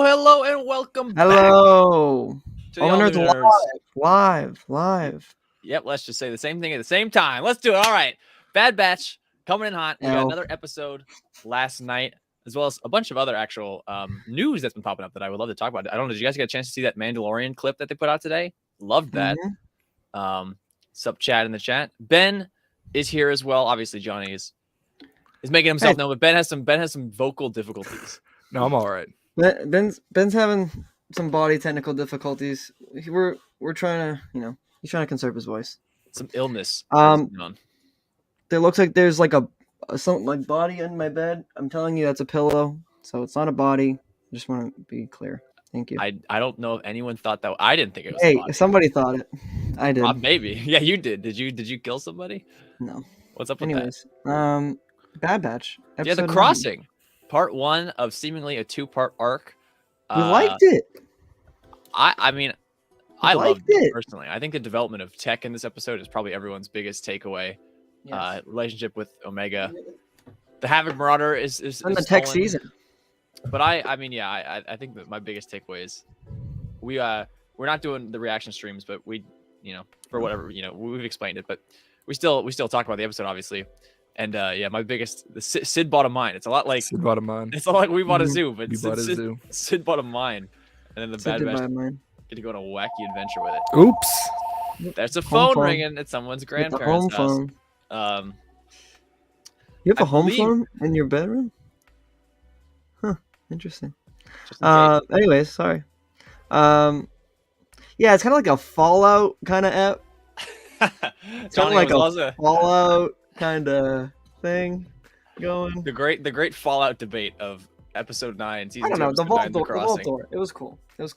Hello, and welcome back Hello. to the All All the New nerds Nerds. live. Yep, let's just say the same thing at the same time. Let's do it. All right. Bad Batch coming in hot. We got Ow. another episode last night, as well as a bunch of other actual news that's been popping up that I would love to talk about. I don't know. Did you guys get a chance to see that Mandalorian clip that they put out today? Loved that. Sup chat in the chat. Ben is here as well. Obviously, Johnny is making himself known, but Ben has some vocal difficulties. No, I'm all right. Ben's having some body technical difficulties. We're trying to, he's trying to conserve his voice. Some illness. There looks like there's like a something like body in my bed. I'm telling you, that's a pillow, so it's not a body. I just want to be clear. Thank you. I don't know if anyone thought that. I didn't think it was. Hey, somebody thought it. I did. Maybe. Yeah, you did. Did you kill somebody? No. What's up with that? Bad Batch. Yeah, The Crossing, part 1 of seemingly a 2-part arc. We liked it. I mean, I loved it personally. I think the development of Tech in this episode is probably everyone's biggest takeaway. Yes. Relationship with Omega, the Havoc Marauder is in the Tech season. But I think that my biggest takeaway is we're not doing the reaction streams, but we, for whatever, we've explained it, but we still talk about the episode, obviously. And my biggest, Sid bought a mine. It's a lot like Sid bought a mine. It's a lot like we bought a zoo, but Sid bought a mine, and then the Bad Batch get to go on a wacky adventure with it. Oops! There's a phone ringing at someone's grandparents' house. Phone. You have a home phone in your bedroom? Huh. Interesting. Anyways, sorry. Yeah, it's kind of like a Fallout kind of app. It's kind of like a Fallout kind of thing going. The great Fallout debate of episode 9, season 2. I don't know. The Vault Door. It was cool. It was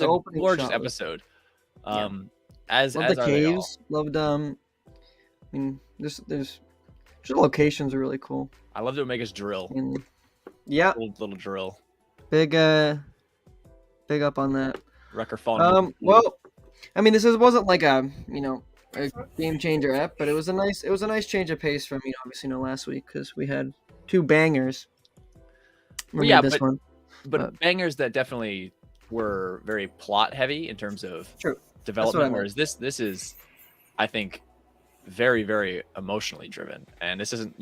a gorgeous episode. As the caves. Loved I mean, there's the locations are really cool. I loved Omega's drill. Yeah. Little drill. Big up on that. Wrecker falling. Well, I mean, this wasn't like a game changer app, but it was a nice change of pace from obviously last week because we had 2 bangers. But bangers that definitely were very plot heavy in terms of development, whereas this is, I think, very, very emotionally driven, and this isn't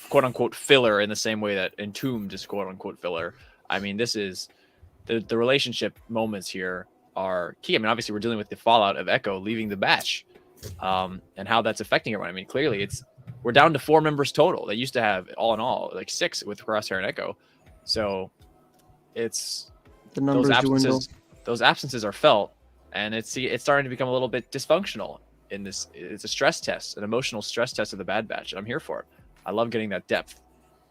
quote unquote filler in the same way that Entombed is quote unquote filler. I mean, this is the relationship moments here are key. I mean, obviously we're dealing with the fallout of Echo leaving the batch, and how that's affecting everyone. I mean, clearly we're down to 4 members total. They used to have all in all like 6 with Crosshair and Echo, so it's the numbers those absences are felt, and it's starting to become a little bit dysfunctional. In this, it's a stress test, an emotional stress test of the Bad Batch, and I'm here for it. I love getting that depth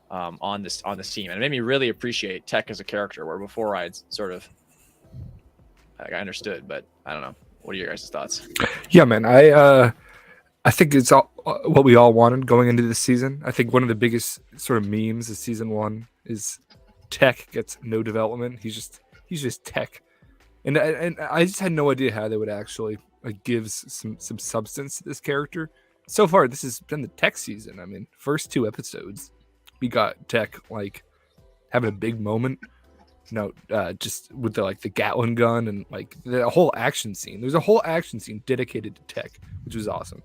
on this team, and it made me really appreciate Tech as a character, where before I'd sort of I understood, but I don't know. What are your guys' thoughts? Yeah, man, I think it's all what we all wanted going into this season. I think one of the biggest sort of memes of season 1 is Tech gets no development. He's just Tech, and I just had no idea how they would actually gives some substance to this character. So far, this has been the Tech season. I mean, first 2 episodes, we got Tech like having a big moment. Just with the Gatling gun and like the whole action scene. There's a whole action scene dedicated to Tech, which was awesome.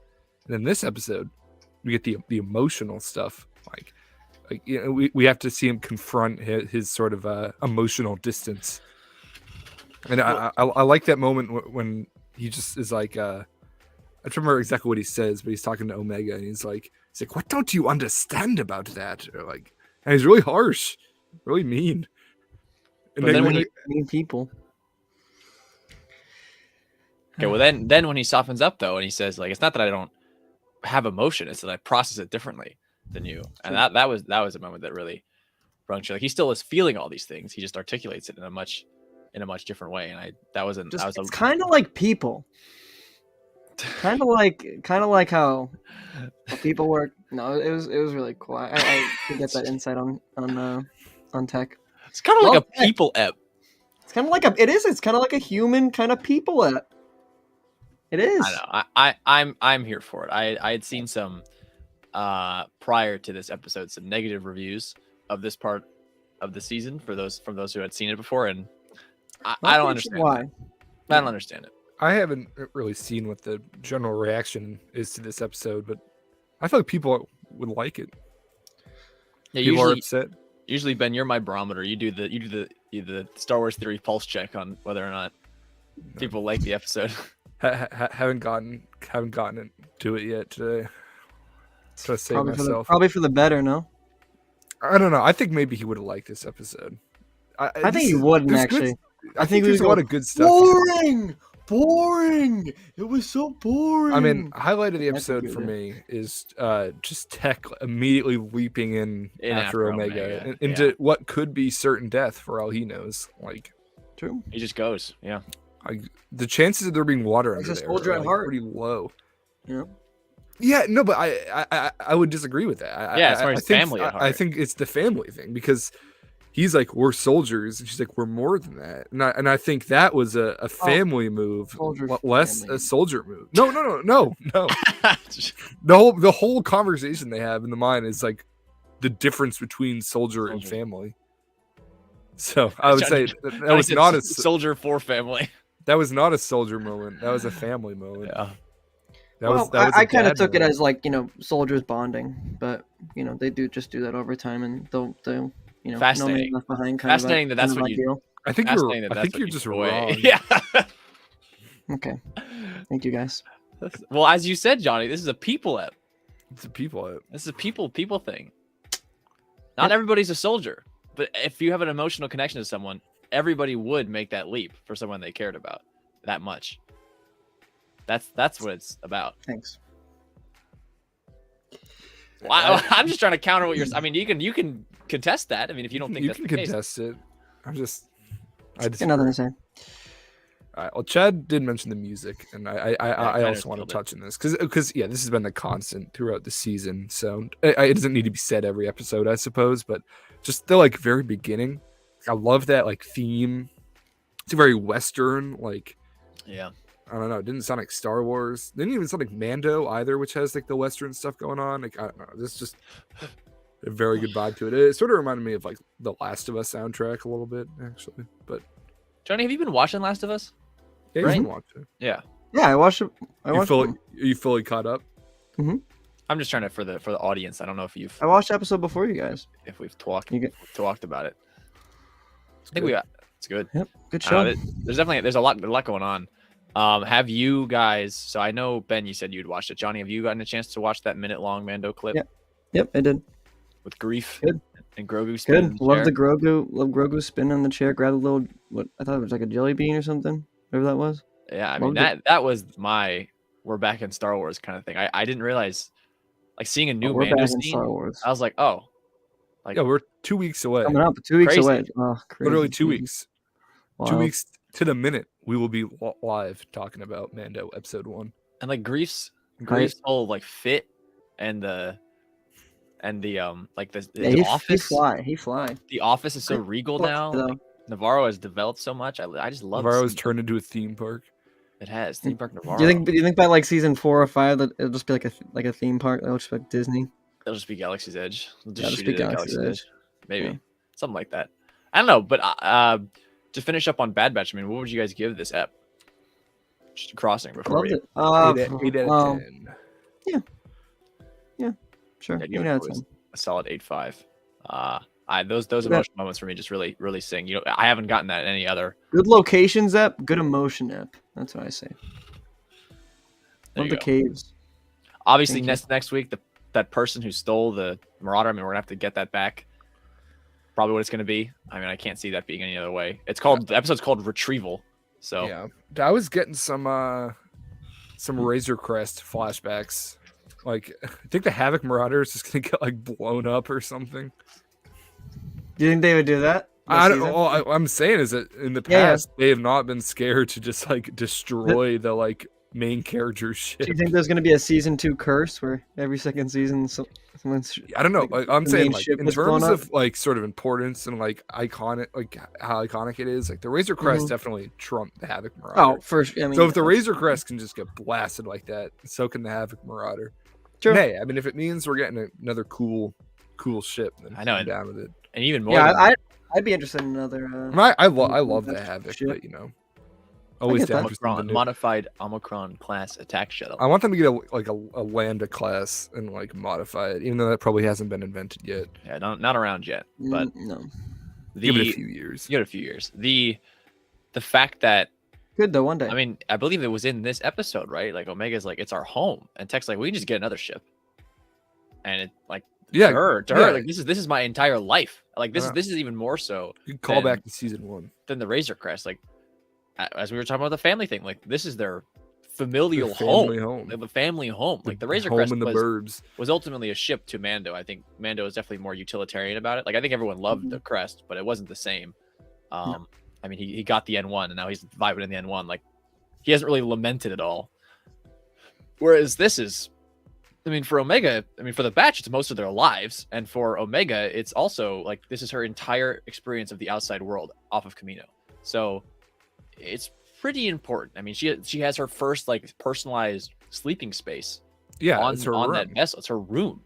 And then this episode, we get the emotional stuff. We have to see him confront his sort of emotional distance. And I like that moment when he just is like, I don't remember exactly what he says, but he's talking to Omega, and he's like, "What don't you understand about that?" Or and he's really harsh, really mean. And then when mean people. Okay, well then when he softens up though, and he says it's not that I don't have emotion, it's that I process it differently than you, and that was a moment that really rung true. He still is feeling all these things, he just articulates it in a much different way, and it's kind of like people. Kind of like how people work. No, it was really cool. I could get that insight on Tech. It's kind of like a people app. It's kind of like it's kind of like a human kind of people app. It is. I know. I'm here for it. I had seen some prior to this episode some negative reviews of this part of the season from those who had seen it before, and I don't understand why. I don't understand it. I haven't really seen what the general reaction is to this episode, but I feel like people would like it. Yeah, people are upset. Usually, Ben, you're my barometer. You do the Star Wars theory pulse check on whether or not people like the episode. Haven't gotten to it yet today. So I say myself. Probably for the better, no? I don't know. I think maybe he would have liked this episode. I think he wouldn't actually. I think there's a lot of good stuff. Boring. It was so boring. I mean, highlight of the episode for me is just Tech immediately leaping in after Omega into what could be certain death for all he knows. Like, true. He just goes. Yeah. The chances of there being water under there are pretty low. Yeah. Yeah, no, but I would disagree with that. As far as family at heart. I think it's the family thing because he's like, we're soldiers, and she's like, we're more than that. And I think that was a family move, less family. A soldier move. No. the whole conversation they have in the mind is like the difference between soldier and family. So I would say that was not a soldier for family. That was not a soldier moment. That was a family moment. Yeah. I kind of took it as like, soldiers bonding, but they do that over time, and they'll fascinating. No left behind fascinating that's what you deal. I think you're just wrong. Yeah. Okay. Thank you guys. Well, as you said, Johnny, this is a people app. It's a people app. This is a people thing. Not everybody's a soldier, but if you have an emotional connection to someone, everybody would make that leap for someone they cared about that much. That's what it's about. Thanks. Well, I'm just trying to counter what you're. I mean, you can contest that. I mean, if you don't think that's the case. You can contest it. I just nothing to say. All right. Well, Chad did mention the music, and I also want to touch on this because this has been the constant throughout the season. So it doesn't need to be said every episode, I suppose, but just the very beginning, I love that theme. It's a very Western Yeah. I don't know. It didn't sound like Star Wars. It didn't even sound like Mando either, which has the Western stuff going on. I don't know. This is just a very good vibe to it. It sort of reminded me of the Last of Us soundtrack a little bit, actually. But Johnny, have you been watching Last of Us? Yeah, you've been watching. Yeah. Yeah, I watched it. Are you fully caught up? Mm-hmm. I'm just trying to for the audience. I don't know if I watched the episode before you guys. If we've talked about it. I think it's good. Yep. Good show. There's a lot going on. Have you guys? So I know Ben, you said you'd watched it. Johnny, have you gotten a chance to watch that minute-long Mando clip? Yep, I did. With Grief. Good. And Grogu spin. Good. Love Grogu spin on the chair. Grab a little. What I thought it was like a jelly bean or something. Whatever that was. Yeah, I mean that was my we're back in Star Wars kind of thing. I didn't realize seeing a new Mando scene. Star Wars. I was like, oh, we're 2 weeks away. Coming up, 2 weeks away. Oh, crazy. Literally 2 weeks. Wow. 2 weeks to the minute, we will be live talking about Mando episode 1. And Grief's whole fit and the office. He fly. The office is so regal now. Navarro has developed so much. I just love. Navarro's turned into a theme park. It has theme park Navarro. Do you think by season 4 or 5 that it'll just be like a theme park? It'll just be like Disney. It'll just be Galaxy's Edge. Just be Galaxy's Edge. Maybe something like that. I don't know, but to finish up on Bad Batch, I mean, what would you guys give this ep? Just crossing before we. 8 out of 10. Yeah. Sure. Yeah, 8 out of 10. A solid 8.5. Those emotional moments for me just really, really sing. I haven't gotten that in any other. Good locations ep, good emotion ep. That's what I say. Love the caves. Obviously, next week, that person who stole the Marauder, I mean, we're gonna have to get that back. Probably what it's gonna be. I mean, I can't see that being any other way. The episode's called Retrieval. So yeah, I was getting some Razor Crest flashbacks. I think the Havoc Marauder is just gonna get blown up or something. Do you think they would do that? I don't know. All I'm saying is that in the past they have not been scared to just destroy the main character's ship. Do you think there's going to be a season 2 curse where every second season someone's? I don't know. I'm saying in terms of sort of importance and iconic, how iconic it is. The Razor Crest definitely trumped the Havoc Marauder. Oh, for sure. I mean, so if the Razor Crest can just get blasted like that, so can the Havoc Marauder. True. Hey, I mean, if it means we're getting another cool ship, then I know. I'm down with it. And even more. Yeah, I'd be interested in another. I love the Havoc, but always down Omicron, modified Omicron class attack shuttle. I want them to get a Lambda class and like modify it, even though that probably hasn't been invented yet. Yeah, not around yet, but no. Give it a few years. Give it a few years. The fact that good though, one day. I mean, I believe it was in this episode, right? Like Omega's like, it's our home, and Tech's like, we can just get another ship, and it like. Yeah, to her, like this is my entire life. Like this is even more so. You can call back to season 1 than the Razor Crest. Like as we were talking about the family thing, like this is their familial home. The family home. Like the Razor home Crest in the burbs was ultimately a ship to Mando. I think Mando is definitely more utilitarian about it. Like I think everyone loved the Crest, but it wasn't the same. I mean, he got the N1, and now he's vibing in the N1. Like he hasn't really lamented at all. Whereas this is. I mean, for Omega, for the Batch, it's most of their lives. And for Omega, it's also like this is her entire experience of the outside world off of Kamino. So it's pretty important. I mean, she has her first like personalized sleeping space. Yeah, on room. That vessel. It's her room.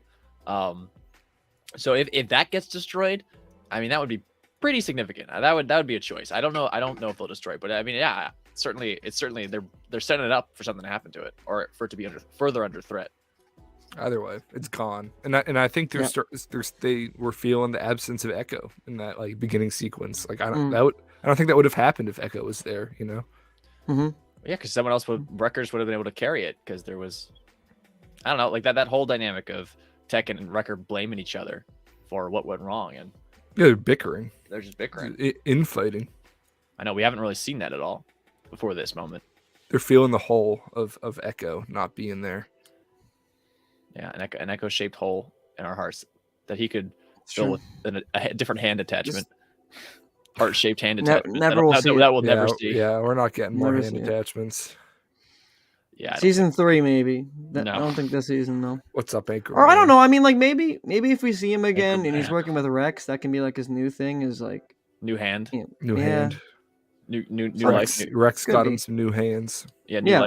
So if that gets destroyed, I mean, that would be pretty significant. That would be a choice. I don't know if they'll destroy it, but I mean, yeah, certainly they're setting it up for something to happen to it or for it to be further under threat. Either way, it's gone, and I think they were feeling the absence of Echo in that like beginning sequence. Like I don't think that would have happened if Echo was there. Mm-hmm. Yeah, because someone else Wreckers would have been able to carry it because there was, I don't know, like that whole dynamic of Tech and Wrecker blaming each other for what went wrong, and they're bickering. They're just bickering, infighting. I know we haven't really seen that at all before this moment. They're feeling the hole of Echo not being there. Yeah, an echo-shaped hole in our hearts that he could fill with a different hand attachment, heart-shaped hand attachment. Never will see. That we'll never see. Yeah, we're not getting more hand attachments. Yeah, season 3 maybe. No. I don't think this season though. What's up, Anchor? Or I don't know. I mean, like maybe if we see him again and he's working with Rex, that can be like his new thing. Is like new hand, new hand, new Rex, life. Rex got him some new hands. Yeah, new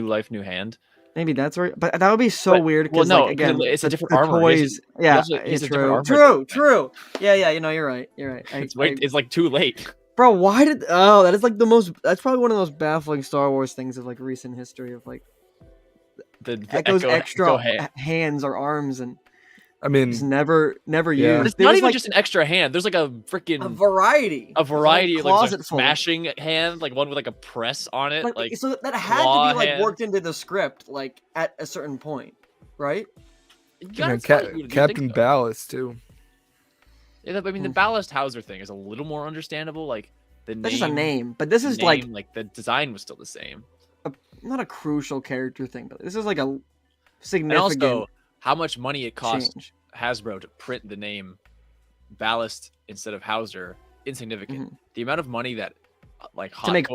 life, new hand. Maybe that's right, but that would be so weird. Well, no, again, it's a different armor. Toys, it's true. Yeah, you're right. It's like too late, bro. Why did? Oh, that is like the most. That's probably one of the most baffling Star Wars things of like recent history of like the Echo's extra hands or arms and. I mean, it's never used. It's not even just an extra hand. There's like a variety of like a smashing hand, like one with like a press on it, like so that had to be like worked into the script, like at a certain point, right? Captain Ballast too. Yeah, I mean the Ballast Hauser thing is a little more understandable. Like that's just a name, but this is like the design was still the same. Not a crucial character thing, but this is like a significant. And also, how much money it cost Hasbro to print the name Ballast instead of Hauser, insignificant. Mm-hmm. The amount of money that like to make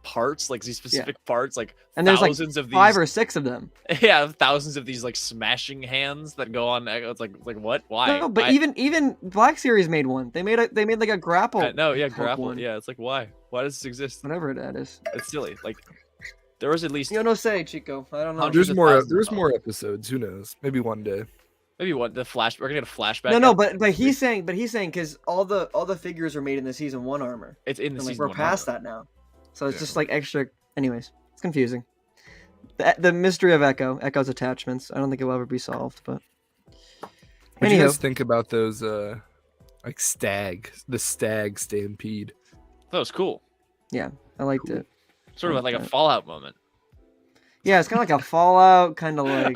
parts, like these specific parts, like and there's thousands like of 5 or 6 of them. Yeah, thousands of these like smashing hands that go on. It's like what? Why? No, but even Black Series made one. They made like a grapple. Grapple. One. Yeah, it's like why? Why does this exist? Whatever that is. It's silly. Like. There was at least no say, Chico. I don't know. There's more episodes. Who knows? Maybe one day. Maybe one the flash. We're gonna get a flashback. No, but he's saying because all the figures are made in the season 1 armor. It's in the season 1. We're past that now, so it's just like extra. Anyways, it's confusing. The mystery of Echo's attachments. I don't think it'll ever be solved. But what do you guys think about those like the Stag Stampede? That was cool. Yeah, I liked it. Sort of like a Fallout moment. Yeah, it's kind of like a Fallout, kind of like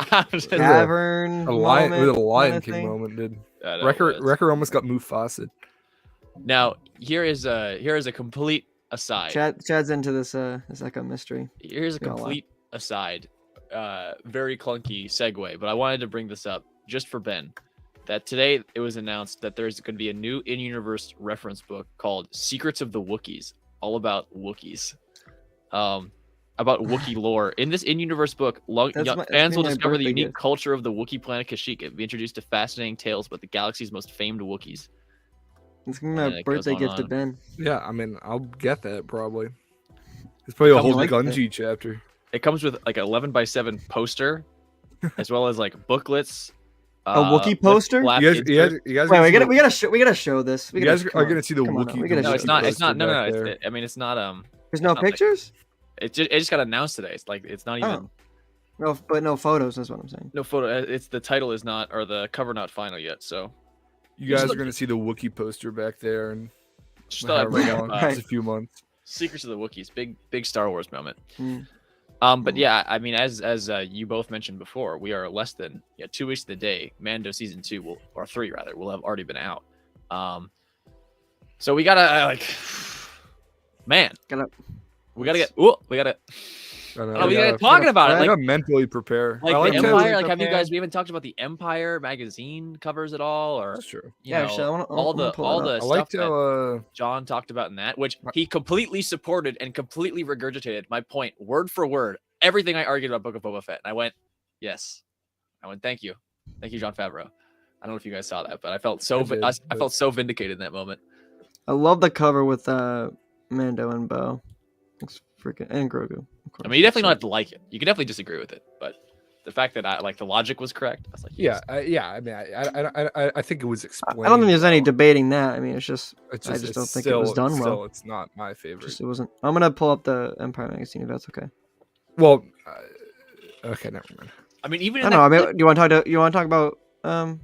cavern. A Lion King moment, dude. Wrecker almost got Mufasa. Now here is a complete aside. Chad's into this Echo mystery. Here's a complete aside. Very clunky segue, but I wanted to bring this up just for Ben. That today it was announced that there's going to be a new in-universe reference book called Secrets of the Wookiees, all about Wookiees. About Wookiee lore. In this in-universe book, fans will discover the unique culture of the Wookiee planet Kashyyyk and be introduced to fascinating tales about the galaxy's most famed Wookiees. It's gonna be my birthday gift to Ben. Yeah, I mean, I'll get that probably. It's probably a whole Gungi chapter. It comes with like an 11x7 poster, as well as like booklets, A Wookiee poster? You guys Wait, we gotta show this. You guys are gonna see the Wookiee. No, it's not. It's not. No. I mean, it's not. There's no pictures. It just got announced today. It's like it's not even. No, but no photos. Is what I'm saying. No photo. It's the title is not, or the cover not final yet. So you guys are gonna see the Wookiee poster back there, and just thought I'd bring up a few months. Secrets of the Wookiees, big Star Wars moment. Mm. But yeah, I mean, as you both mentioned before, we are less than 2 weeks to the day. Mando season 2 or 3 rather will have already been out. So we gotta we gotta get talking about it. I gotta mentally prepare. Like the Empire. Like, we haven't talked about the Empire magazine covers at all, or that's true. All the stuff that John talked about in that, which he completely supported and completely regurgitated my point word for word. Everything I argued about Book of Boba Fett, and I went, yes. I went, thank you, Jon Favreau. I don't know if you guys saw that, but I felt so vindicated in that moment. I love the cover with Mando and Bo. It's freaking, and Grogu. I mean, you definitely don't have to like it. You can definitely disagree with it, but the fact that the logic was correct, I was like, yes. I mean, I think it was explained. I don't think there's any debating that. I mean, I just don't think it was done well. It's not my favorite. It wasn't. I'm gonna pull up the Empire magazine if that's okay. Well, okay, never mind. I mean, even I know. I mean, do you want to talk about Bad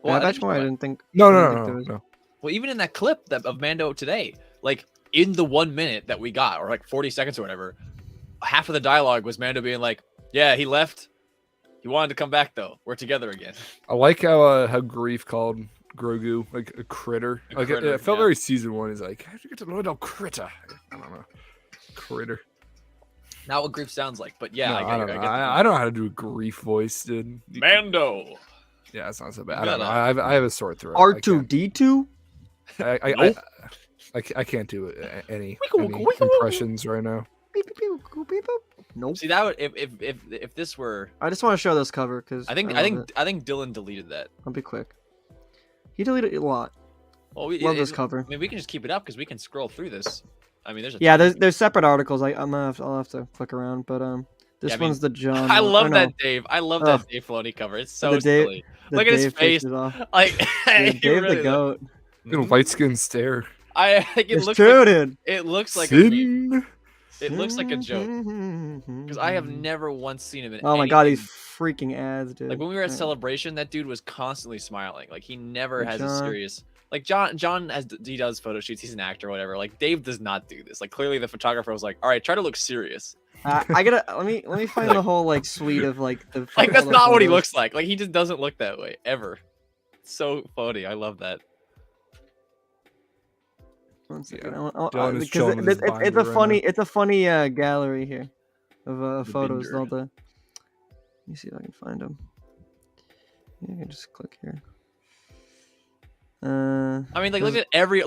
Batch more? I didn't think. No. Well, even in that clip of Mando today, like in the 1 minute that we got, or like 40 seconds or whatever, half of the dialogue was Mando being like, "Yeah, he left. He wanted to come back though. We're together again." I like how Grief called Grogu like a critter. It felt very season 1. He's like, "How'd you get to little critter?" I don't know, critter. Not what Grief sounds like, but yeah, I don't know how to do a Grief voice, dude. Mando. Yeah, it's not so bad. I don't know. I have a sore throat. R2D2. I can't do any impressions right now. Nope. See, that would if this were. I just want to show this cover because I think Dylan deleted that. I'll be quick. He deleted it a lot. Well, love this cover. I mean, we can just keep it up because we can scroll through this. I mean, there's separate articles. I'll have to click around, but this one's the John. I love that Dave. I love that Dave Filoni cover. It's so silly. Look at his face. Like Dave the goat. Light skin stare. I think it looks true, like, dude. It looks like a meme. It looks like a joke because I have never once seen him in. Oh my god, these freaking ads, dude! Like when we were at Celebration, that dude was constantly smiling. Like he never has a serious. Like John he does photo shoots. He's an actor, or whatever. Like Dave does not do this. Like clearly the photographer was like, "All right, try to look serious." I gotta let me find the whole like suite of like the. Like that's not what he looks like. Like he just doesn't look that way ever. It's so funny. I love that. One second. It's a funny gallery here of photos. All the. Let me see if I can find them. Yeah, I can just click here. I mean, like look at every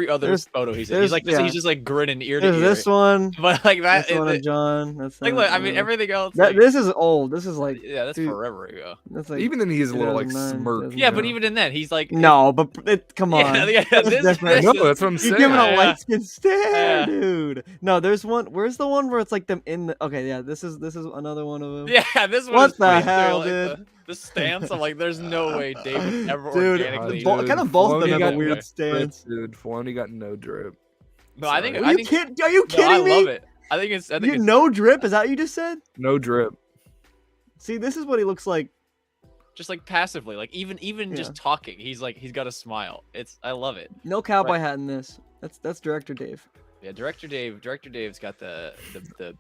other photo he's in. He's like he's just like grinning ear to ear. This one, but like that this one of John. That's like look. I mean, everything else. This is old. This is like that's forever ago. That's like even then he's a little like smirk. Yeah, but even in that he's like no, but come on. No, that's what I'm saying. You're giving a light skin stare, dude. No, there's one. Where's the one where it's like them in the? Okay, yeah, this is another one of them. Yeah, this one. What the hell, dude? The stance, I'm like, there's no way David ever organically. Kind of both of them have a weird stance. Dude, Filoni got no drip. No, I think. Are you kidding me? I love it. I think it's. No drip. Is that what you just said? No drip. See, this is what he looks like. Just like passively, like even just talking, he's got a smile. I love it. No cowboy hat in this. That's director Dave. Yeah, Director Dave's got the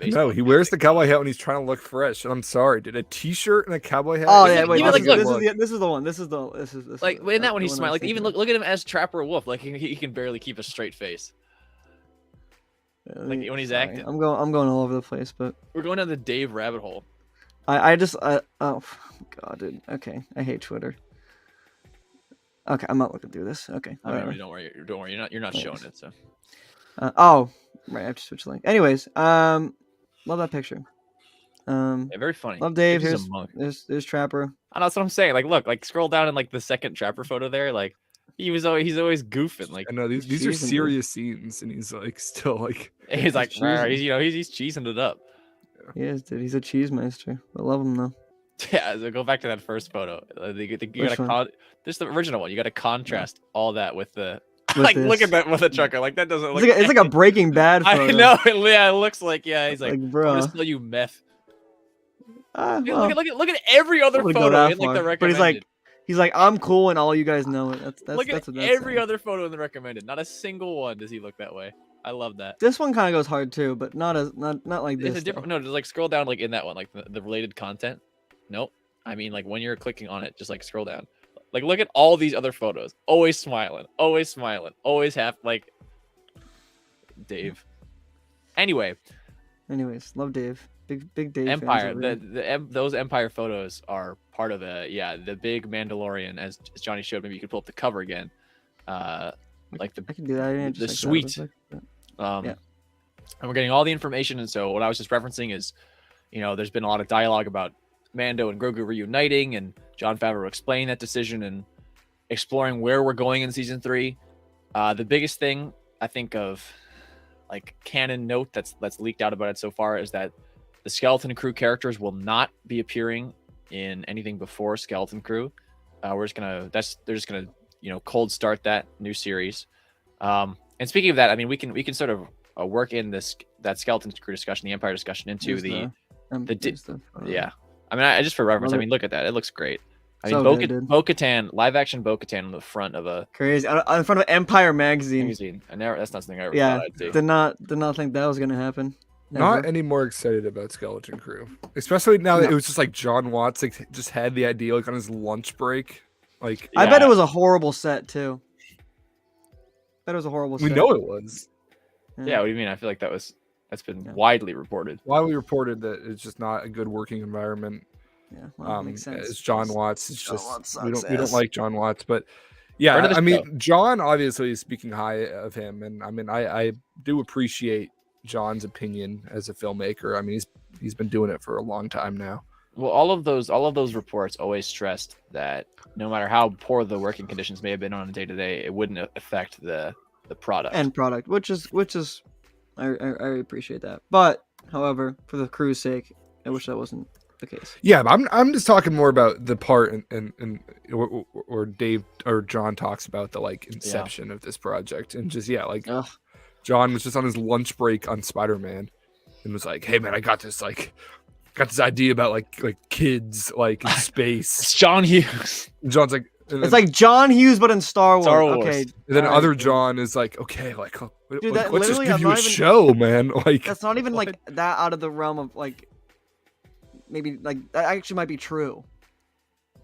No, he wears the cowboy hat when he's trying to look fresh. And I'm sorry, dude. A t-shirt and a cowboy hat. Oh yeah, wait. This is the one. This is like in that one he's smiling. Like even look at him as Trapper Wolf. Like he can barely keep a straight face. Like when he's acting. I'm going all over the place, but we're going down the Dave rabbit hole. Oh god, dude. Okay, I hate Twitter. Okay, I'm not looking through this. Okay, don't worry. You're not showing it. So. Right. I have to switch the link. Anyways, love that picture. Yeah, very funny. Love Dave. Here's Trapper. I know, that's what I'm saying. Like, look, like scroll down in like the second Trapper photo there. Like, he's always goofing. Like, I know these are serious scenes, and he's like still like he's like he's cheesing it up. He is, dude. He's a cheese master. I love him though. Yeah, so go back to that first photo. You gotta this is the original one. You got to contrast all that with the like. Look at that with the trucker. Like that doesn't look. It's like a Breaking Bad photo. I know. It looks like he's like bro, I'm gonna sell you meth. Well, look at every other photo in like the recommended. But he's like I'm cool and all you guys know it. Look at every other photo in the recommended. Not a single one does he look that way. I love that. This one kind of goes hard too, but not like this. It's a different. No, just like scroll down like in that one, like the related content. Nope. I mean, like when you're clicking on it, just like scroll down. Like look at all these other photos. Always smiling. Always happy. Like Dave. Anyways, love Dave. Big Dave. Empire. Those Empire photos are part of the big Mandalorian, as Johnny showed. Maybe you could pull up the cover again. Like I can do that. The suite. And we're getting all the information. And so what I was just referencing is, there's been a lot of dialogue about Mando and Grogu reuniting, and Jon Favreau explaining that decision and exploring where we're going in season 3. The biggest thing I think of, like canon note that's leaked out about it so far, is that the Skeleton Crew characters will not be appearing in anything before Skeleton Crew. They're just gonna cold start that new series. And speaking of that, I mean we can sort of work in that Skeleton Crew discussion, the Empire discussion, into yeah. I mean, just for reference, I mean, look at that. It looks great. I mean, Bo-Katan, live action Bo-Katan on the front of a crazy in front of Empire magazine. That's not something I ever thought I'd see. Did not think that was gonna happen. Not any more excited about Skeleton Crew, especially now that it was just like John Watts just had the idea like on his lunch break. Like I bet it was a horrible set too. We know it was. Yeah, what do you mean? I feel like that's been widely reported. Widely reported that it's just not a good working environment. Yeah, well, makes sense. It's John Watts. It's John just Watts we don't like John Watts, but yeah, I mean, John obviously is speaking high of him, and I mean, I do appreciate John's opinion as a filmmaker. I mean, he's been doing it for a long time now. Well, all of those reports always stressed that no matter how poor the working conditions may have been on a day-to-day, it wouldn't affect the product. End product, which is I appreciate that. But however, for the crew's sake, I wish that wasn't the case. Yeah, but I'm just talking more about the part and or Dave or John talks about the like inception of this project, and just John was just on his lunch break on Spider-Man and was like, "Hey man, I got this idea about like kids like in space." It's John Hughes. And John's like, it's like John Hughes but in Star Wars. Okay. And then other John is like, "Okay, like let's just give you a show, man." Like that's not even like that out of the realm of like maybe like that actually might be true.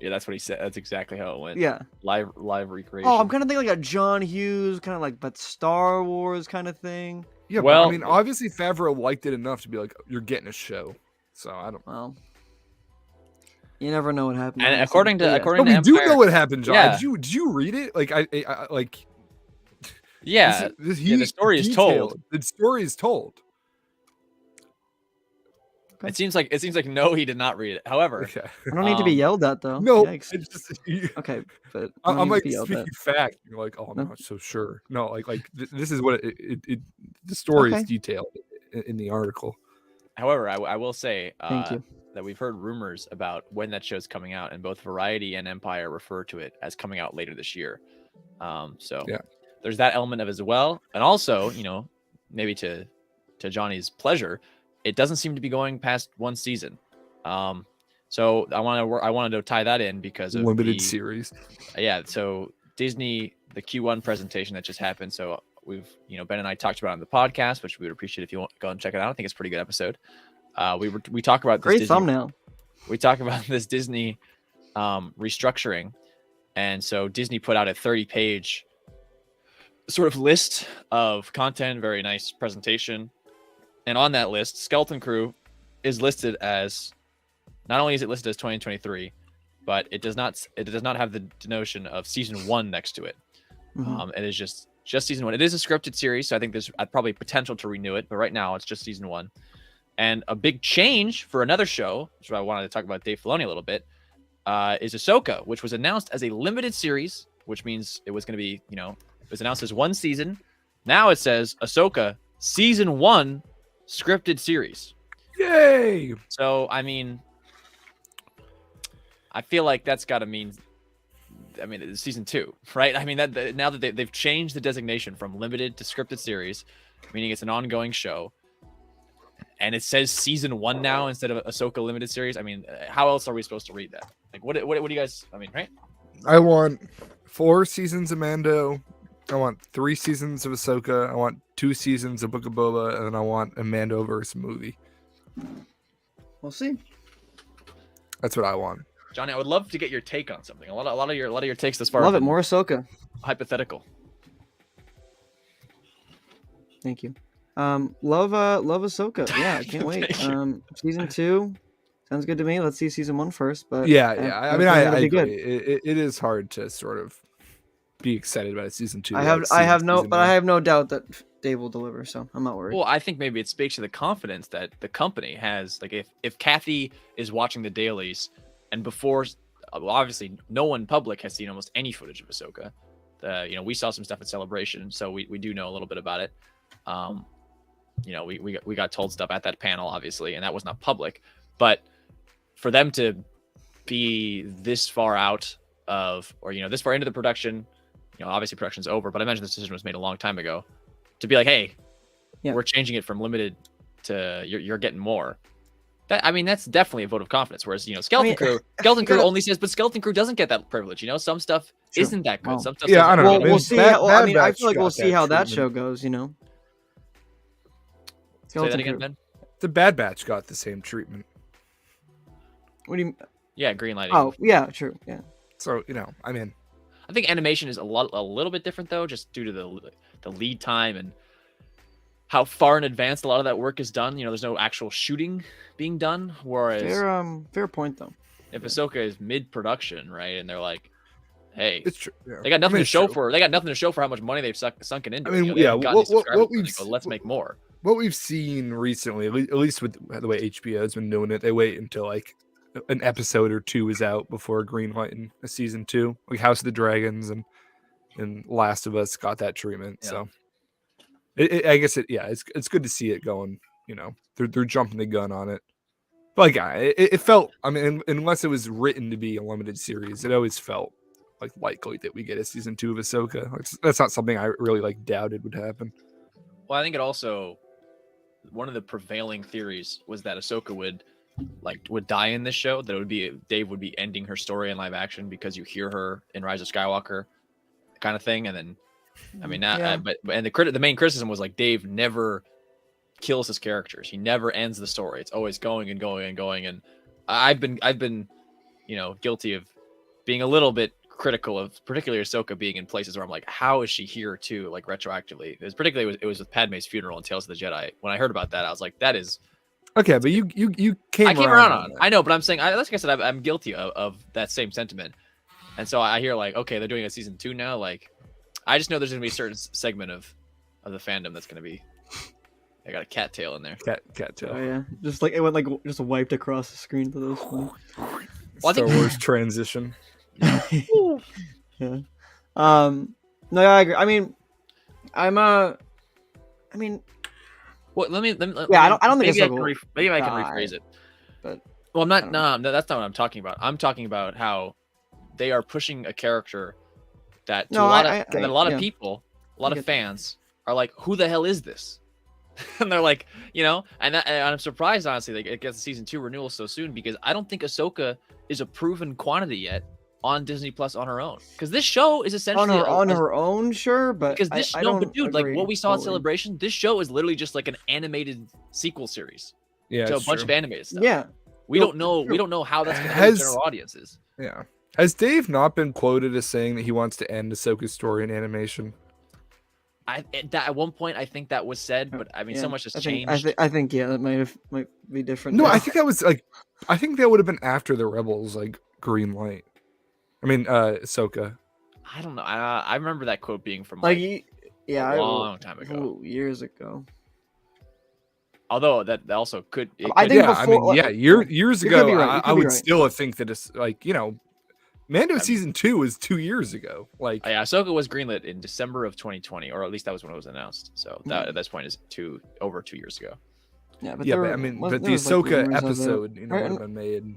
Yeah, that's what he said. That's exactly how it went. Yeah. Live recreation. Oh, I'm kind of thinking like a John Hughes kind of like, but Star Wars kind of thing. Yeah, well, I mean, obviously Favreau liked it enough to be like, "You're getting a show." So I don't. Well, you never know what happened. And according to we Empire, do know what happened, John. Yeah. Did you read it? Like I like. Yeah, the story is told. The story is told. It seems like no, he did not read it. However, I don't need to be yelled at though. No, it's just, okay, but I'm like speaking fact. You're like, "Oh, I'm not so sure." No, like this is what the story is detailed in the article. However, I will say Thank you. that we've heard rumors about when that show's coming out, and both Variety and Empire refer to it as coming out later this year. So there's that element of it as well, and also, maybe to Johnny's pleasure, it doesn't seem to be going past one season. So I wanted to tie that in because of limited series. Yeah. So Disney, the Q1 presentation that just happened. So we've, Ben and I talked about it on the podcast, which we would appreciate if you want to go and check it out. I think it's a pretty good episode. We talk about this great thumbnail. We talk about this Disney restructuring, and so Disney put out a 30-page sort of list of content, very nice presentation. And on that list, Skeleton Crew is listed as, not only is it listed as 2023, but it does not have the denotion of season 1 next to it. Mm-hmm. It is just season 1. It is a scripted series, so I think there's probably potential to renew it, but right now it's just season 1. And a big change for another show, which I wanted to talk about Dave Filoni a little bit, is Ahsoka, which was announced as a limited series, which means it was going to be, it was announced as 1 season. Now it says Ahsoka season 1 scripted series. Yay! So, I mean, I feel like that's got to mean, I mean, season 2, right? I mean, that now that they've changed the designation from limited to scripted series, meaning it's an ongoing show, and it says season 1 now instead of Ahsoka limited series. I mean, how else are we supposed to read that? Like, what do you guys? I mean, right? I want 4 seasons of Mando. I want 3 seasons of Ahsoka. I want 2 seasons of Book of Boba, and then I want a Mandoverse movie. We'll see. That's what I want. Johnny, I would love to get your take on something. A lot of your takes this far. Love it. More Ahsoka. Hypothetical. Thank you. Love Ahsoka. Yeah, I can't wait. Season 2 sounds good to me. Let's see season 1 first. But yeah. I mean, I agree. It is hard to sort of be excited about season 2. I have no doubt that Dave will deliver, so I'm not worried. Well, I think maybe it speaks to the confidence that the company has. Like, if Kathy is watching the dailies, and before, well, obviously, no one public has seen almost any footage of Ahsoka. We saw some stuff at Celebration, so we do know a little bit about it. We got told stuff at that panel, obviously, and that was not public. But for them to be this far out of, or this far into the production, obviously production's over, but I imagine this decision was made a long time ago. To be like, hey, we're changing it from limited to you're getting more. That's definitely a vote of confidence. Whereas Skeleton Crew only says, but Skeleton Crew doesn't get that privilege. Some stuff isn't that good. Some stuff. I don't know. We'll see. I feel like we'll see how that show goes. Say that again, Ben. The Bad Batch got the same treatment. What do you? Yeah, green lighting. Oh, yeah, true. Yeah. So I think animation is a little bit different though, just due to the lead time and how far in advance a lot of that work is done. There's no actual shooting being done. Whereas fair point though. If Ahsoka is mid-production, right, and they're like, hey, it's true. Yeah. They got nothing to show for. They got nothing to show for how much money they've sunken into. Let's make more. What we've seen recently, at least with the way HBO has been doing it, they wait until like an episode or 2 is out before greenlighting a season 2. Like House of the Dragons and Last of Us got that treatment. Yeah. So I guess it's good to see it going. They're jumping the gun on it. But it felt. I mean, unless it was written to be a limited series, it always felt like likely that we get a season 2 of Ahsoka. That's not something I really doubted would happen. Well, I think it also, one of the prevailing theories was that Ahsoka would die in this show. That Dave would be ending her story in live action because you hear her in Rise of Skywalker, kind of thing. And then, the main criticism was Dave never kills his characters. He never ends the story. It's always going and going and going. And I've been guilty of being a little bit critical of particularly Ahsoka being in places where I'm like, how is she here too? Retroactively. It was with Padme's funeral in Tales of the Jedi. When I heard about that, I was like, that is okay. But you came around on it. I know, but I'm saying, like I said, I'm guilty of that same sentiment. And so I hear okay, they're doing a season 2 now. I just know there's gonna be a certain segment of the fandom that's gonna be. I got a cat tail in there. Cat tail. Oh yeah, just it went just wiped across the screen to those. Star Wars transition. Yeah. No, I agree. I mean, well, let me yeah, I don't think maybe I can rephrase it. But well, I'm not. No, that's not what I'm talking about. I'm talking about how they are pushing a character that a lot of people, a lot of fans are like, who the hell is this? And they're like, and I'm surprised, honestly, it gets a season 2 renewal so soon, because I don't think Ahsoka is a proven quantity yet on Disney Plus on her own, because this show is essentially on her own, sure, but because this but dude, what we saw at Celebration, this show is literally just an animated sequel series to a bunch of animated stuff. Yeah, we don't know how that's going to help general audiences. Yeah, has Dave not been quoted as saying that he wants to end Ahsoka's story in animation? At one point I think that was said, but I mean, so much has changed. I think that might be different. No, I think that was I think that would have been after the Rebels green light. I mean, Ahsoka. I don't know. I remember that quote being from a long time ago, years ago. Although that also could. Years ago, right. I would still think that it's Mando season 2 was 2 years ago. Ahsoka was greenlit in December of 2020, or at least that was when it was announced. So that at this point is over 2 years ago. Yeah, but I mean, but the Ahsoka episode, would have been made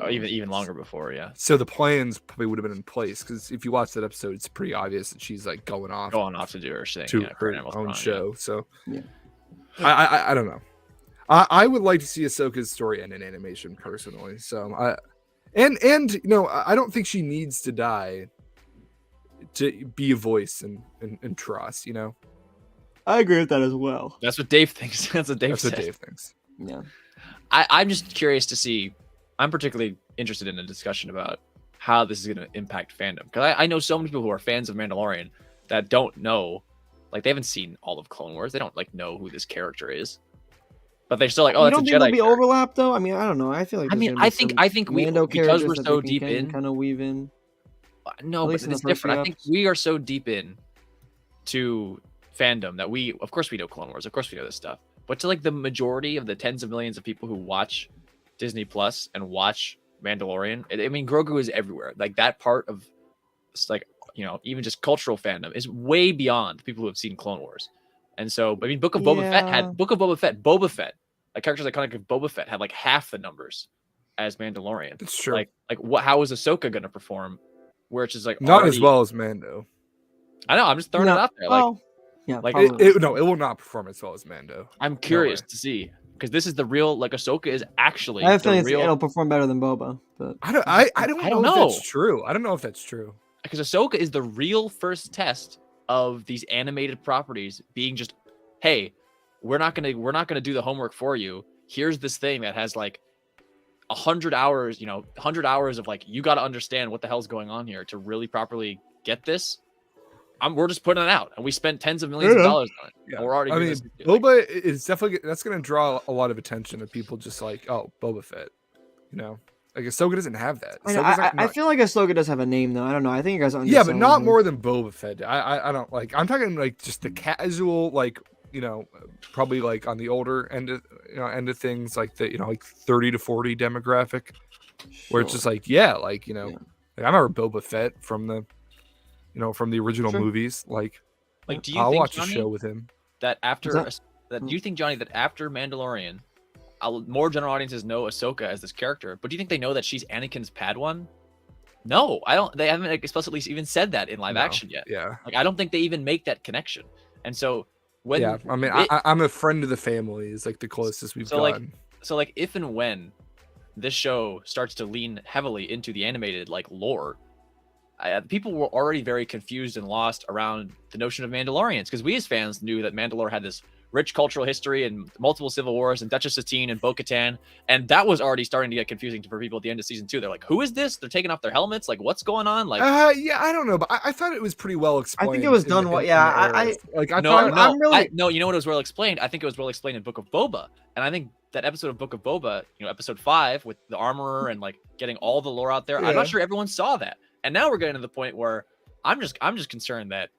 even longer before, yeah. So the plans probably would have been in place because if you watch that episode, it's pretty obvious that she's like going off to do her thing, to her own show. So I don't know. I would like to see Ahsoka's story end in animation personally. So and I don't think she needs to die to be a voice and trust. I agree with that as well. That's what Dave thinks. That's what Dave thinks. Yeah. I'm just curious to see. I'm particularly interested in a discussion about how this is going to impact fandom, because I know so many people who are fans of Mandalorian that don't know, like they haven't seen all of Clone Wars. They don't know who this character is, but they're still like, oh, that's a Jedi. You don't think there'll be overlap though? I mean, I don't know. I feel like I think we, because we're so deep in, kind of weave in. No, but it's different. I think we are so deep in to fandom that of course we know Clone Wars, of course we know this stuff, but to the majority of the tens of millions of people who watch Disney Plus and watch Mandalorian, I mean, Grogu is everywhere. That part of even just cultural fandom is way beyond people who have seen Clone Wars. And so, I mean, Book of Boba Fett, characters iconic of Boba Fett had half the numbers as Mandalorian. It's true. How is Ahsoka going to perform? Where it's just not already, as well as Mando. I know. I'm just throwing it out there. Yeah, it will not perform as well as Mando. I'm curious to see, because this is the real Ahsoka is actually. I feel it'll perform better than Boba, but I don't know if that's true. I don't know if that's true, because Ahsoka is the real first test of these animated properties being just, hey, we're not gonna do the homework for you. Here's this thing that has 100 hours, 100 hours of you got to understand what the hell's going on here to really properly get this. We're just putting it out, and we spent tens of millions of dollars on it. Yeah. We're already. Boba is definitely that's going to draw a lot of attention to people. Just Boba Fett, Ahsoka doesn't have that. I feel like Ahsoka does have a name though. I don't know. I think you guys don't. Yeah, but not more than Boba Fett. I don't I'm talking just the casual probably on the older end of things, the 30 to 40 demographic, where it's just I remember Boba Fett from the from the original movies. Do you I'll think, watch Johnny, a show with him. That after do you think, Johnny, that after Mandalorian, more general audiences know Ahsoka as this character, but do you think they know that she's Anakin's Padawan? No, I don't. They haven't explicitly even said that in live action yet. Yeah, I don't think they even make that connection. And so I mean, I'm a friend of the family is the closest we've gotten. So if and when this show starts to lean heavily into the animated lore, people were already very confused and lost around the notion of Mandalorians, because we as fans knew that Mandalore had this rich cultural history and multiple civil wars and Duchess Satine and Bo-Katan, and that was already starting to get confusing for people at the end of season 2. They're like, who is this? They're taking off their helmets. What's going on? Yeah, I don't know, but I thought it was pretty well explained. I think it was done well. Yeah, I no, you know what was well explained? I think it was well explained in Book of Boba, and I think that episode of Book of Boba, episode 5 with the armorer and getting all the lore out there. Yeah. I'm not sure everyone saw that. And now we're getting to the point where I'm just concerned that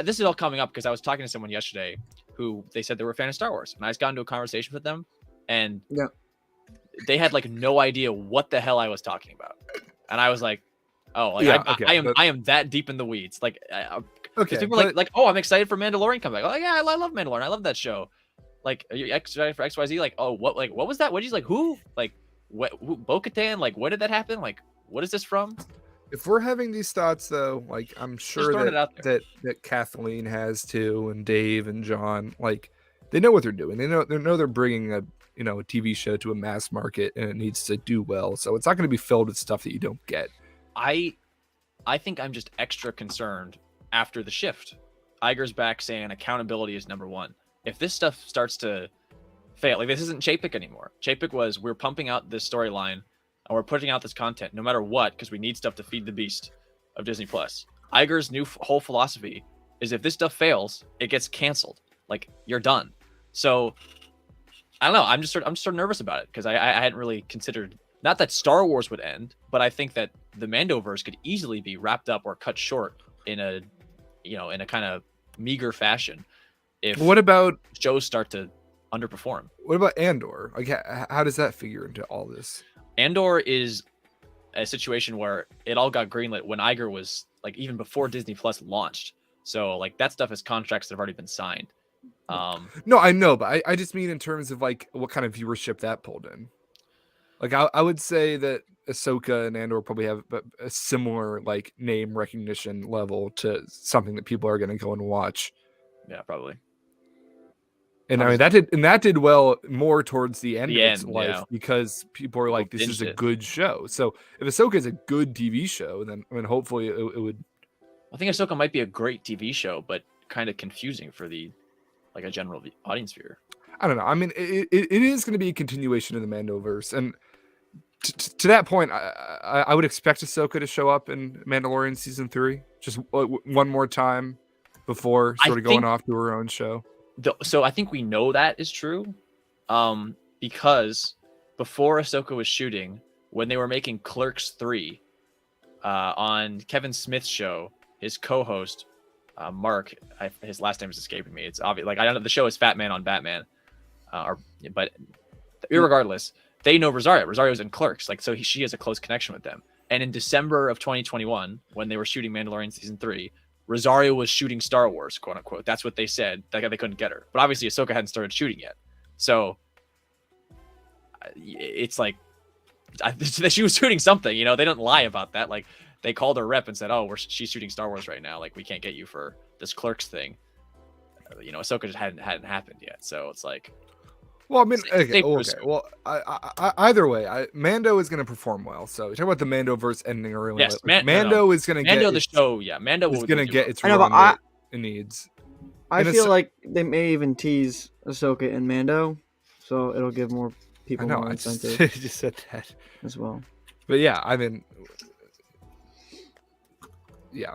this is all coming up because I was talking to someone yesterday who they said they were a fan of Star Wars, and I just got into a conversation with them, and they had no idea what the hell I was talking about, and I was like, oh, I am that deep in the weeds, people oh, I'm excited for Mandalorian coming back. Yeah, I love Mandalorian, I love that show. Are you excited for XYZ? Oh, what was that? What did you who? Who, Bo-Katan? When did that happen? What is this from? If we're having these thoughts, though, I'm sure that Kathleen has too, and Dave and John, they know what they're doing. They know they're bringing a TV show to a mass market, and it needs to do well. So it's not going to be filled with stuff that you don't get. I think I'm just extra concerned after the shift. Iger's back saying accountability is number one. If this stuff starts to fail, this isn't Chapek anymore. Chapek was, we're pumping out this storyline, and we're putting out this content no matter what, because we need stuff to feed the beast of Disney Plus. Iger's new whole philosophy is, if this stuff fails, it gets canceled. You're done. So I don't know. I'm just sort of nervous about it, because I hadn't really considered, not that Star Wars would end, but I think that the Mandoverse could easily be wrapped up or cut short in a kind of meager fashion if shows start to underperform. What about Andor? How does that figure into all this? Andor is a situation where it all got greenlit when Iger was even before Disney Plus launched. So that stuff is contracts that have already been signed. No, I know, but I just mean in terms of like what kind of viewership that pulled in. Like I would say that Ahsoka and Andor probably have a similar like name recognition level to something that people are going to go and watch. Yeah, probably. And I mean that did well more towards the end of its life because people are like, this is a good show. So if Ahsoka is a good TV show, then I mean hopefully it would. I think Ahsoka might be a great TV show, but kind of confusing for the like a general audience viewer. I don't know. I mean, it is going to be a continuation of the Mandoverse, and to that point, I would expect Ahsoka to show up in Mandalorian season 3 just one more time before sort of going off to her own show. So I think we know that is true, because before Ahsoka was shooting, when they were making Clerks 3, on Kevin Smith's show, his co-host Mark, his last name is escaping me. It's obvious. Like I don't know, the show is Fat Man on Batman, but irregardless, they know Rosario. Rosario's in Clerks, like so she has a close connection with them. And in December of 2021, when they were shooting Mandalorian season 3. Rosario was shooting Star Wars, quote unquote. That's what they said. They couldn't get her. But obviously, Ahsoka hadn't started shooting yet. So it's like she was shooting something. You know, they didn't lie about that. Like they called her rep and said, "Oh, she's shooting Star Wars right now. Like we can't get you for this Clerks thing." You know, Ahsoka just hadn't happened yet. So it's like. Well, I mean, okay. Well, either way, Mando is going to perform well. So you talk about the Mandoverse ending early. Yes, Mando is going to get the show. Yeah, Mando is going to get its run that it needs. I feel like they may even tease Ahsoka and Mando, so it'll give more people more incentive. I just said that as well. But yeah, I mean, yeah.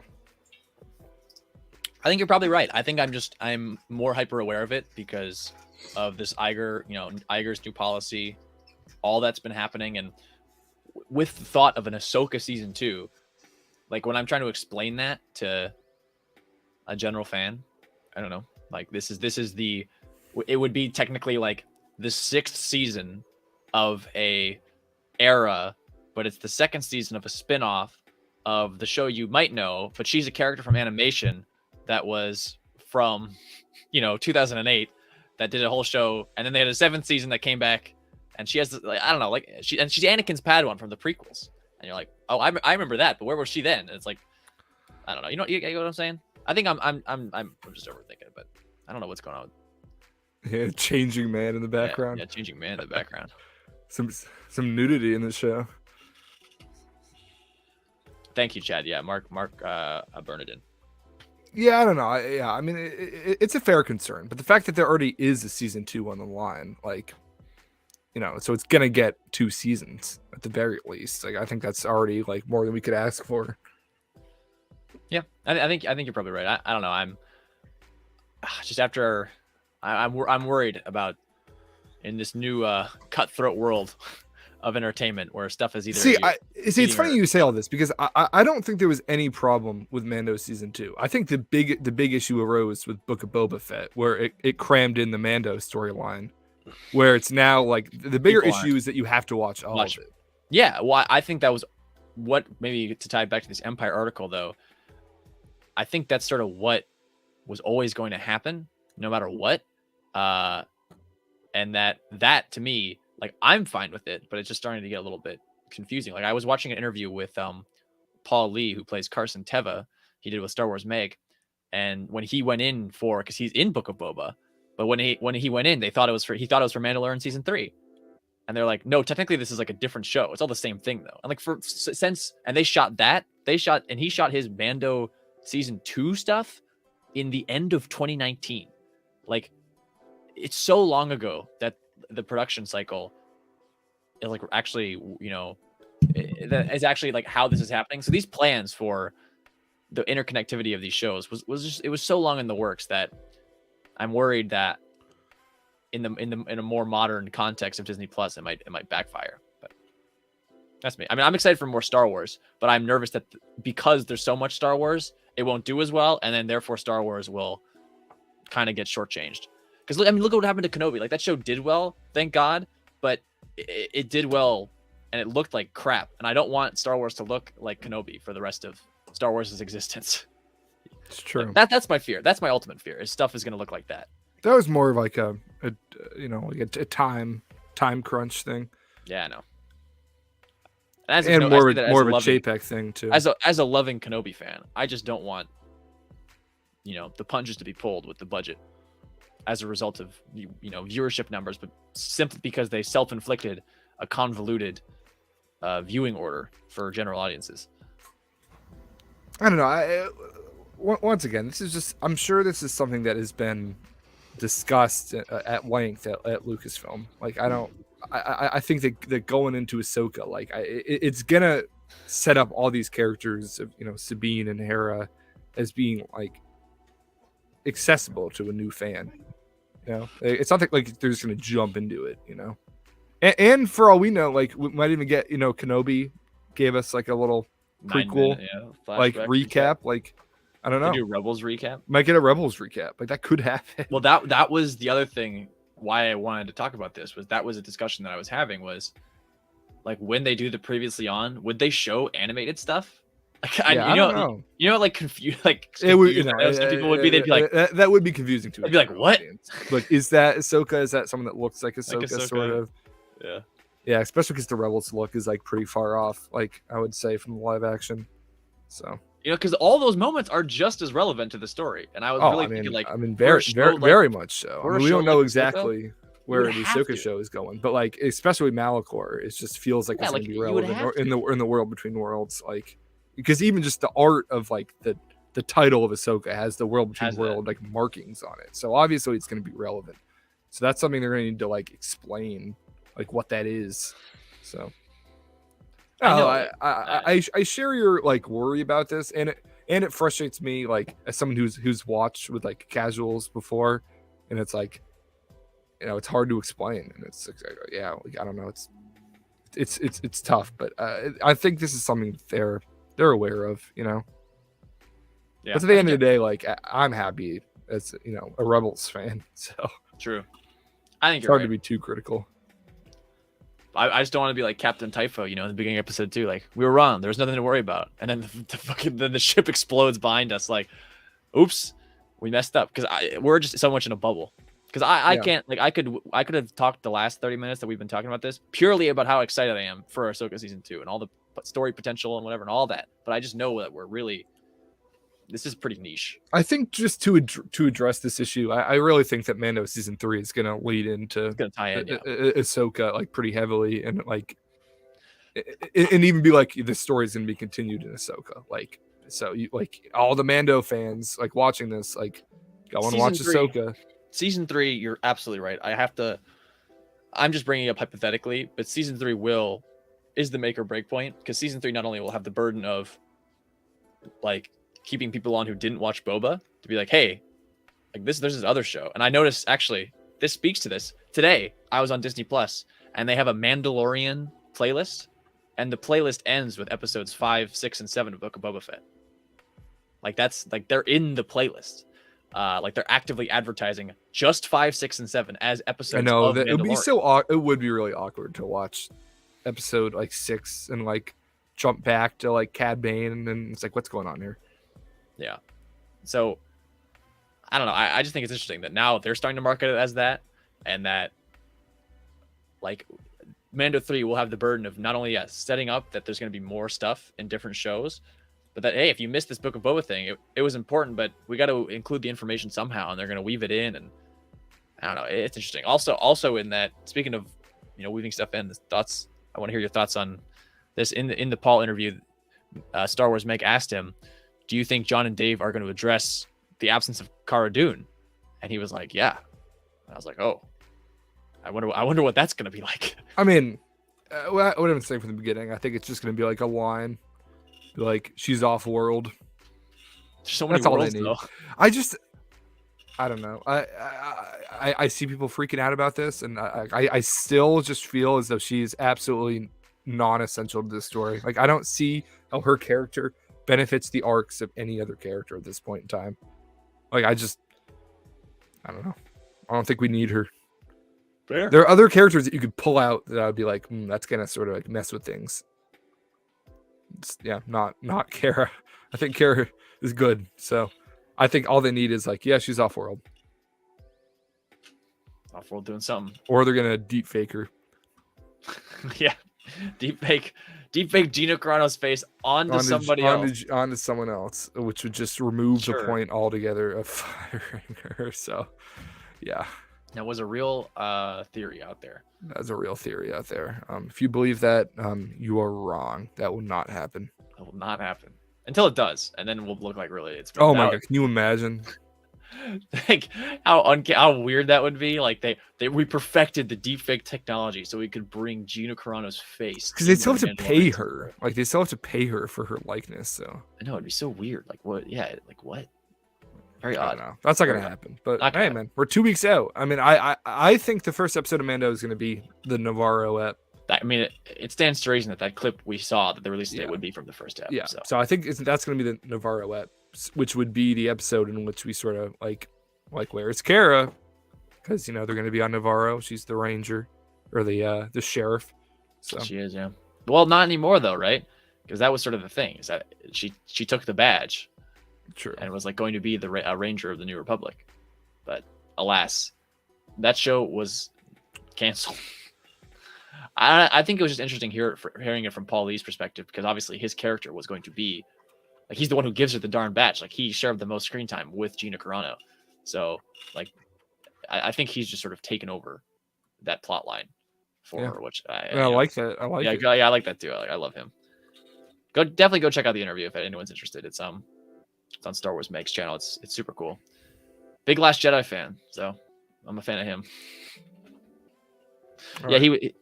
I think you're probably right. I think I'm more hyper aware of it because of this Iger's new policy, all that's been happening, and with the thought of an Ahsoka season 2, like when I'm trying to explain that to a general fan, I don't know, like this is it would be technically like the 6th season of a era, but it's the 2nd season of a spin-off of the show you might know, but she's a character from animation that was from 2008 that did a whole show, and then they had a 7th season that came back, and she has like I don't know, like she's Anakin's Padawan from the prequels, and you're like, oh, I remember that, but where was she then? And it's like, I don't know, you know what I'm saying? I think I'm just overthinking it, but I don't know what's going on. Yeah, changing man in the background. Yeah, changing man in the background. Some nudity in the show. Thank you, Chad. Yeah, Mark Bernardin. Yeah, I don't know. I mean, it's a fair concern, but the fact that there already is a season 2 on the line, like, so it's gonna get 2 seasons at the very least. Like, I think that's already like more than we could ask for. Yeah, I think you're probably right. I don't know. I'm just after I'm worried about in this new cutthroat world of entertainment where stuff is either it's funny you say all this because I don't think there was any problem with Mando season 2. I think the big issue arose with Book of Boba Fett, where it crammed in the Mando storyline, where it's now like the bigger issue is that you have to watch all of it. Yeah, well, I think that was what, maybe to tie back to this Empire article though, I think that's sort of what was always going to happen no matter what, and that to me, like, I'm fine with it, but it's just starting to get a little bit confusing. Like I was watching an interview with Paul Lee, who plays Carson Teva. He did with Star Wars Meg, and when he went in because he's in Book of Boba, but when he went in, he thought it was for Mandalorian season 3, and they're like, no, technically this is like a different show. It's all the same thing though. And like he shot his Mando season 2 stuff in the end of 2019. Like, it's so long ago that the production cycle is like actually, that is actually like how this is happening. So these plans for the interconnectivity of these shows was just, it was so long in the works that I'm worried that in a more modern context of Disney Plus, it might backfire. But that's me. I mean, I'm excited for more Star Wars, but I'm nervous that because there's so much Star Wars, it won't do as well, and then therefore Star Wars will kind of get shortchanged. Because look at what happened to Kenobi. Like, that show did well, thank God, but it did well, and it looked like crap. And I don't want Star Wars to look like Kenobi for the rest of Star Wars' existence. It's true. That's my fear. That's my ultimate fear. Is stuff is going to look like that. That was more of like a time crunch thing. Yeah, I know. And more of a Chapek thing too. As a loving Kenobi fan, I just don't want the punches to be pulled with the budget as a result of viewership numbers, but simply because they self-inflicted a convoluted viewing order for general audiences. I don't know. Once again, this is just. I'm sure this is something that has been discussed at length at Lucasfilm. Like, I think that going into Ahsoka, like, it's gonna set up all these characters of Sabine and Hera as being like accessible to a new fan. It's not like they're just gonna jump into it. And for all we know, like, we might even get Kenobi gave us like a little prequel, like recap, like. I don't know. Do Rebels recap? Might get a Rebels recap. Like, that could happen. Well, that was the other thing why I wanted to talk about this, was that was a discussion that I was having, was like, when they do the previously on, would they show animated stuff? Like, I don't know. Like confused, like it would, some people would be, they'd be like, that would be confusing to me. I'd be like, what? Like, is that Ahsoka? Is that someone that looks like Ahsoka, sort of? Yeah. Yeah, especially because the Rebels look is like pretty far off, like, I would say, from the live action. So. Because all those moments are just as relevant to the story, and I was thinking, like, very much so. I mean, we don't know exactly where the Ahsoka show is going, but like, especially Malachor, it just feels like it's going to be relevant in the world between worlds, like, because even just the art of like the title of Ahsoka has the world between world like markings on it, so obviously it's going to be relevant. So that's something they're going to need to like explain, like, what that is. So. I share your like worry about this, and it frustrates me, like, as someone who's watched with like casuals before, and it's like, it's hard to explain, and it's like, like, I don't know, it's tough, but I think this is something they're aware of, Yeah. But at the end of the day, like, I'm happy as a Rebels fan, so true. I think it's hard to be too critical. I just don't want to be like Captain Typho, in the beginning of episode 2. Like, we were wrong. There was nothing to worry about. And then then the ship explodes behind us. Like, oops, we messed up. Because we're just so much in a bubble. Because I can't, like, I could have talked the last 30 minutes that we've been talking about this purely about how excited I am for Ahsoka season 2 and all the story potential and whatever and all that. But I just know that this is pretty niche. I think just to address this issue, I really think that Mando season 3 is going to lead into Ahsoka like pretty heavily, and like, and even be like, the story is going to be continued in Ahsoka. Like, so you, like, all the Mando fans like watching this, like, go and watch Ahsoka. Season 3, you're absolutely right. I'm just bringing it up hypothetically, but season 3 is the make or break point, because season 3 not only will have the burden of like keeping people on who didn't watch Boba to be like, hey, like, there's this other show. And I noticed, actually, this speaks to this. Today, I was on Disney Plus, and they have a Mandalorian playlist, and the playlist ends with episodes 5, 6, and 7 of Book of Boba Fett. Like, that's like, they're in the playlist. Like, they're actively advertising just 5, 6, and 7 as episodes. I know of that Mandalorian. it would be really awkward to watch episode like 6 and like jump back to like Cad Bane, and then it's like, what's going on here? Yeah. So I don't know. I just think it's interesting that now they're starting to market it as that, and that like Mando 3 will have the burden of not only setting up that there's going to be more stuff in different shows, but that, hey, if you missed this Book of Boba thing, it was important, but we got to include the information somehow, and they're going to weave it in, and I don't know. It's interesting. Also in that, speaking of weaving stuff in, thoughts. I want to hear your thoughts on this. In the Paul interview, Star Wars Meg asked him, do you think John and Dave are going to address the absence of Cara Dune? And he was like, yeah. And I was like, oh, I wonder what that's going to be like. I mean, what I've been saying from the beginning, I think it's just going to be like a line, like, she's off world. There's so many worlds, though. I don't know. I see people freaking out about this, and I still just feel as though she is absolutely non-essential to the story. Like, I don't see how her character benefits the arcs of any other character at this point in time. Like, I don't know. I don't think we need her. Fair. There are other characters that you could pull out that I would be like, that's gonna sort of like mess with things. Not Cara. I think Cara is good. So I think all they need is like, yeah, she's off world. Off-world doing something. Or they're gonna deep fake her. Yeah, deep fake Gina Carano's face onto somebody else. Onto someone else, which would just remove the point altogether of firing her. So, yeah. That was a real theory out there. That's a real theory out there. If you believe that, you are wrong. That will not happen. That will not happen until it does, and then we'll look like really it's. Oh my god! Can you imagine? Like how weird that would be. Like we perfected the deepfake technology so we could bring Gina Carano's face. Because they still have to pay her. Like they still have to pay her for her likeness. So I know it'd be so weird. Like what? Yeah. Like what? Very I odd. don't know. That's not gonna happen. But hey, man, we're 2 weeks out. I mean, I think the first episode of Mando is gonna be the Navarro ep. I mean, it stands to reason that clip we saw that the release date would be from the first ep. Yeah. So I think that's gonna be the Navarro ep, which would be the episode in which we sort of like where's Cara, because they're going to be on Navarro. She's the ranger or the sheriff. So she is, yeah. Well, not anymore though, right? Because that was sort of the thing, is that she took the badge. True. And was like going to be the ranger of the New Republic, but alas, that show was canceled. I think it was just interesting hearing it from Paul Lee's perspective, because obviously his character was going to be like, he's the one who gives her the darn badge. Like he shared the most screen time with Gina Carano. So like, I think he's just sort of taken over that plot line for her, which I like that. I like it. Yeah, I like that too. I love him. Definitely go check out the interview if anyone's interested. It's on Star Wars Meg's channel. It's super cool. Big Last Jedi fan, so I'm a fan of him. All yeah, right.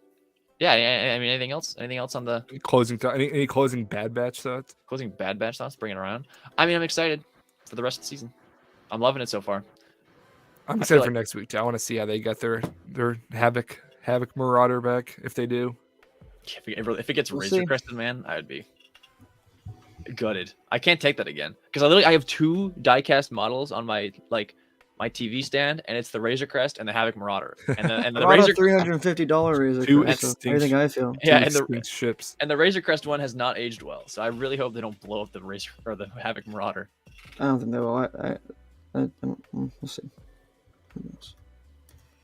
Yeah, I mean, anything else? Anything else on the closing? Any closing Bad Batch thoughts? Closing Bad Batch thoughts. Bring it around. I mean, I'm excited for the rest of the season. I'm loving it so far. I'm excited for next week too. I want to see how they get their Havoc Marauder back, if they do. If it gets Razor Crested, man, I would be gutted. I can't take that again, because I have 2 diecast models on my my TV stand, and it's the Razor Crest and the Havoc Marauder. And the Razor $350 Razor Crest. So everything I feel. Yeah, and the Razor Crest one has not aged well. So I really hope they don't blow up the Razor or the Havoc Marauder. I don't think they will. We'll see.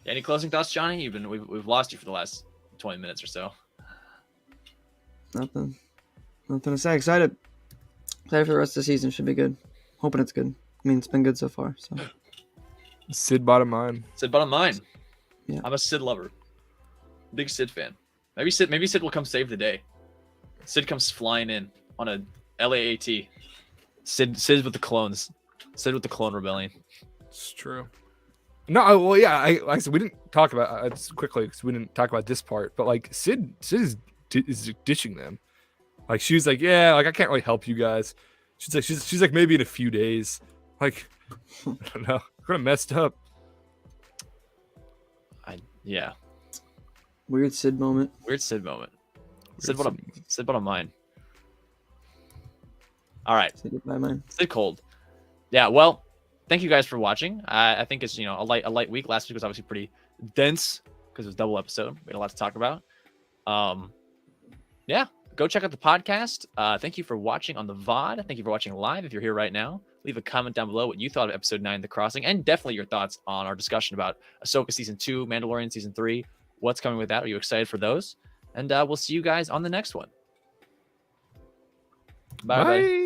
Any closing thoughts, Johnny? We've lost you for the last 20 minutes or so. Nothing to say. Excited for the rest of the season. Should be good. Hoping it's good. I mean, it's been good so far. So. Sid bottom line. Sid bottom line. Yeah. I'm a Sid lover. Big Sid fan. Maybe Sid will come save the day. Sid comes flying in on a LAAT. Sid with the clones. Sid with the clone rebellion. It's true. No, well, yeah. Like I said, we didn't talk about it quickly because we didn't talk about this part. But like Sid is ditching them. Like she's like, yeah, like I can't really help you guys. She's like maybe in a few days. Like I don't know. Kind of messed up. Yeah. Weird Sid moment. Sid bottom line. All right. Say goodbye, mine. Sid cold. Yeah. Well, thank you guys for watching. I think it's a light week. Last week was obviously pretty dense because it was a double episode. We had a lot to talk about. Yeah. Go check out the podcast. Thank you for watching on the VOD. Thank you for watching live. If you're here right now, leave a comment down below what you thought of episode 9, The Crossing, and definitely your thoughts on our discussion about Ahsoka season 2, Mandalorian season 3. What's coming with that? Are you excited for those? And we'll see you guys on the next one. Bye.